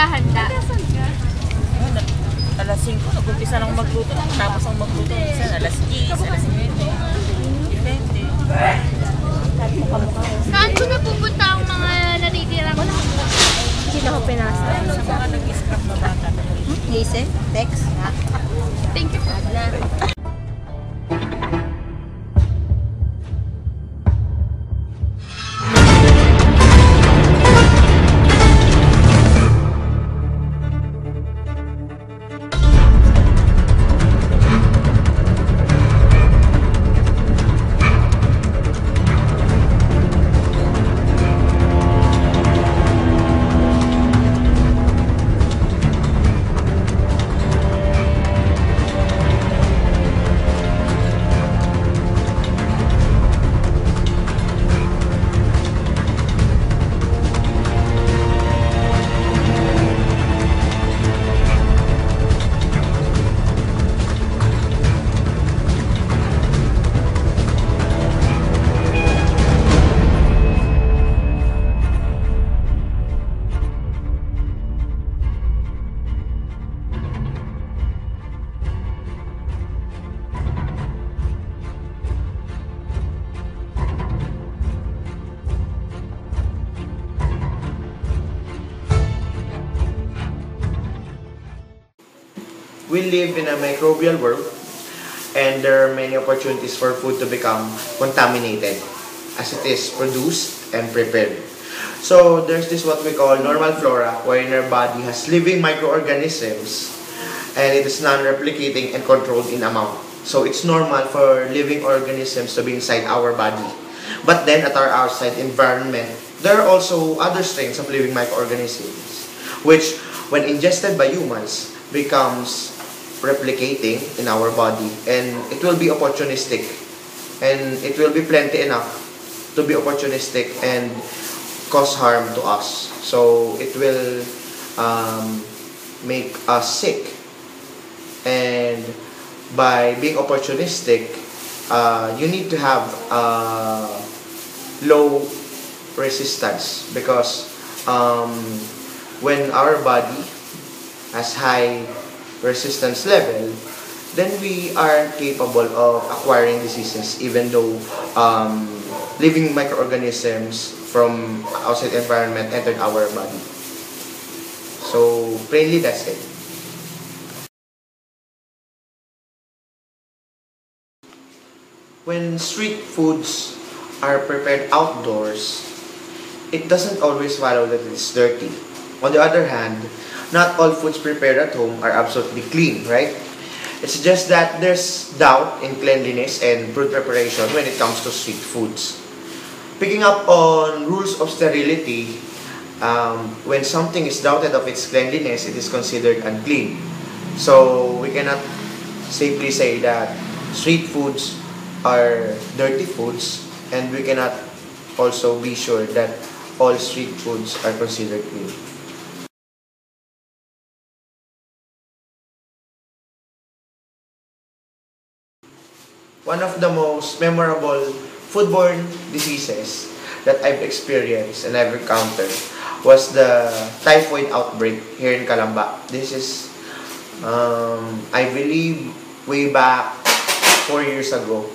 naghahanda. Alas 5, nag-umpisa lang magluto. Tapos ang magluto, alas 10, alas 9. Depende. Saan ko napupunta ang mga natitirang? Hindi na ako pinasa. Sa mga nag-scrap na bata. Listen, text. Thank you. We live in a microbial world, and there are many opportunities for food to become contaminated as it is produced and prepared. So there's this what we call normal flora, wherein our body has living microorganisms and it is non-replicating and controlled in amount. So it's normal for living organisms to be inside our body. But then at our outside environment, there are also other strains of living microorganisms, which when ingested by humans becomes replicating in our body, and it will be opportunistic, and it will be plenty enough to be opportunistic and cause harm to us. So it will make us sick, and by being opportunistic, you need to have low resistance, because when our body has high resistance level, then we are capable of acquiring diseases even though living microorganisms from outside environment entered our body. So plainly, that's it. When street foods are prepared outdoors, it doesn't always follow that it's dirty. On the other hand, not all foods prepared at home are absolutely clean, right? It's just that there's doubt in cleanliness and food preparation when it comes to street foods. Picking up on rules of sterility, when something is doubted of its cleanliness, it is considered unclean. So we cannot safely say that street foods are dirty foods, and we cannot also be sure that all street foods are considered clean. One of the most memorable foodborne diseases that I've experienced and I've encountered was the typhoid outbreak here in Calamba. This is, I believe, way back 4 years ago.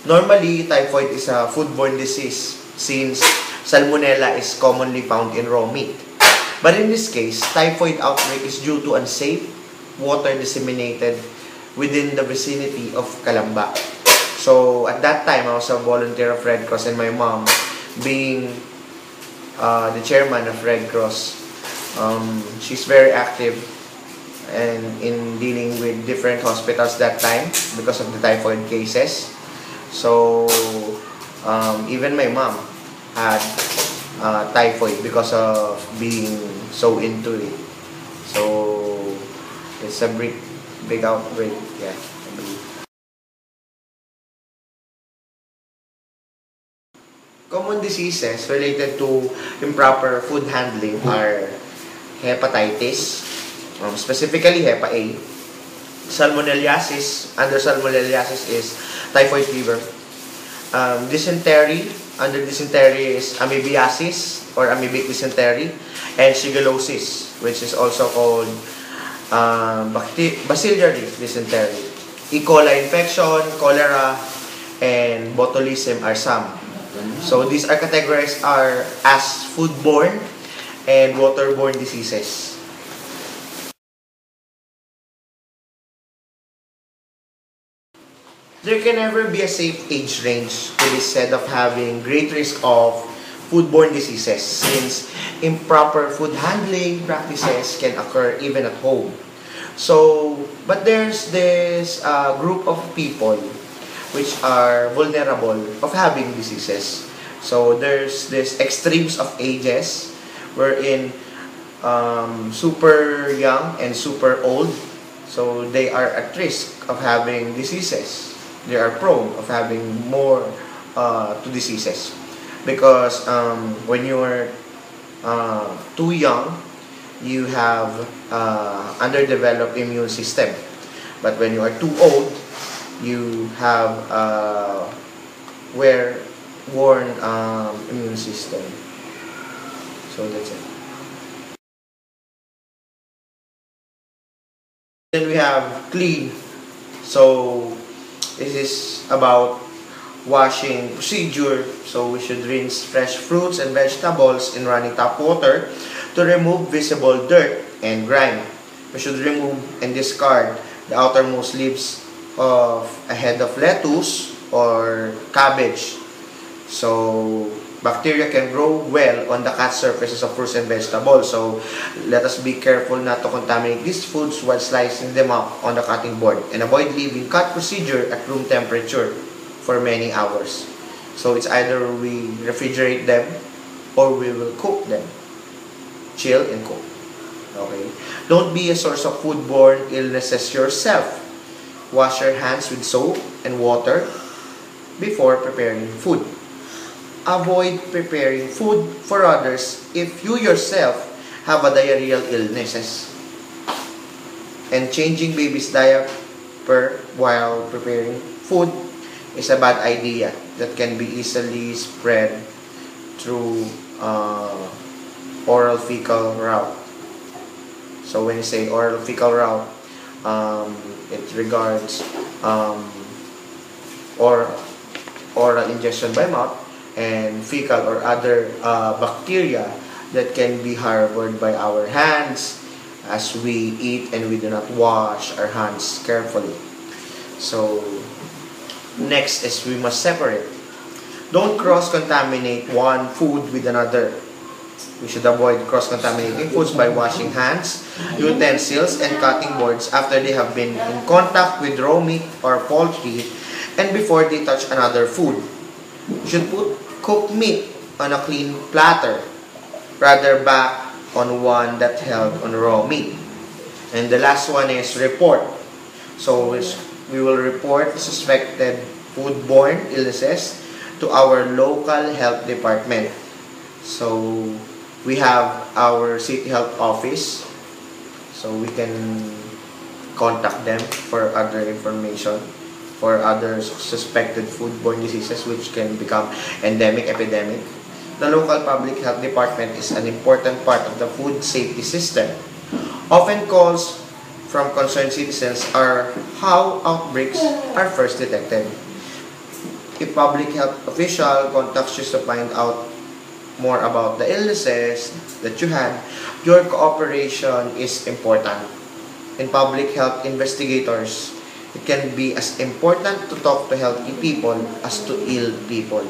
Normally, typhoid is a foodborne disease since salmonella is commonly found in raw meat. But in this case, typhoid outbreak is due to unsafe water disseminated within the vicinity of Calamba. So at that time, I was a volunteer of Red Cross, and my mom, being the chairman of Red Cross, she's very active and in dealing with different hospitals that time because of the typhoid cases. So even my mom had typhoid because of being so into it. So it's a big outbreak, yeah, I believe. Common diseases related to improper food handling are hepatitis, specifically Hepa A, salmonelliasis. Under salmonelliasis is typhoid fever, dysentery, under dysentery is amoebiasis or amoebic dysentery, and shigellosis, which is also called bacillary dysentery. E. coli infection, cholera, and botulism are some. So these are categorized as foodborne and waterborne diseases. There can never be a safe age range to be said of having great risk of foodborne diseases, since improper food handling practices can occur even at home. So, but there's this group of people which are vulnerable of having diseases. So there's this extremes of ages wherein super young and super old, so they are at risk of having diseases. They are prone of having more to diseases, because when you are too young, you have underdeveloped immune system, but when you are too old, you have worn immune system. So that's it. Then we have clean. So this is about washing procedure. So we should rinse fresh fruits and vegetables in running tap water to remove visible dirt and grime. We should remove and discard the outermost leaves of a head of lettuce or cabbage. So bacteria can grow well on the cut surfaces of fruits and vegetables. So let us be careful not to contaminate these foods while slicing them up on the cutting board, and avoid leaving cut procedure at room temperature for many hours. So it's either we refrigerate them or we will cook them. Chill and cook. Okay? Don't be a source of foodborne illnesses yourself. Wash your hands with soap and water before preparing food. Avoid preparing food for others if you yourself have a diarrheal illnesses. And changing baby's diaper while preparing food is a bad idea that can be easily spread through oral fecal route. So when you say oral fecal route, it regards oral ingestion by mouth, and fecal or other bacteria that can be harbored by our hands as we eat and we do not wash our hands carefully. So next is we must separate. Don't cross-contaminate one food with another. We should avoid cross-contaminating foods by washing hands, utensils, and cutting boards after they have been in contact with raw meat or poultry and before they touch another food. You should put cooked meat on a clean platter, rather back on one that held on raw meat. And the last one is report. So we will report suspected foodborne illnesses to our local health department. So we have our city health office, so we can contact them for other information, for other suspected foodborne diseases which can become endemic, epidemic. The local public health department is an important part of the food safety system. Often calls from concerned citizens are how outbreaks are first detected. A public health official contacts you to find out more about the illnesses that you had. Your cooperation is important. In public health investigators, it can be as important to talk to healthy people as to ill people.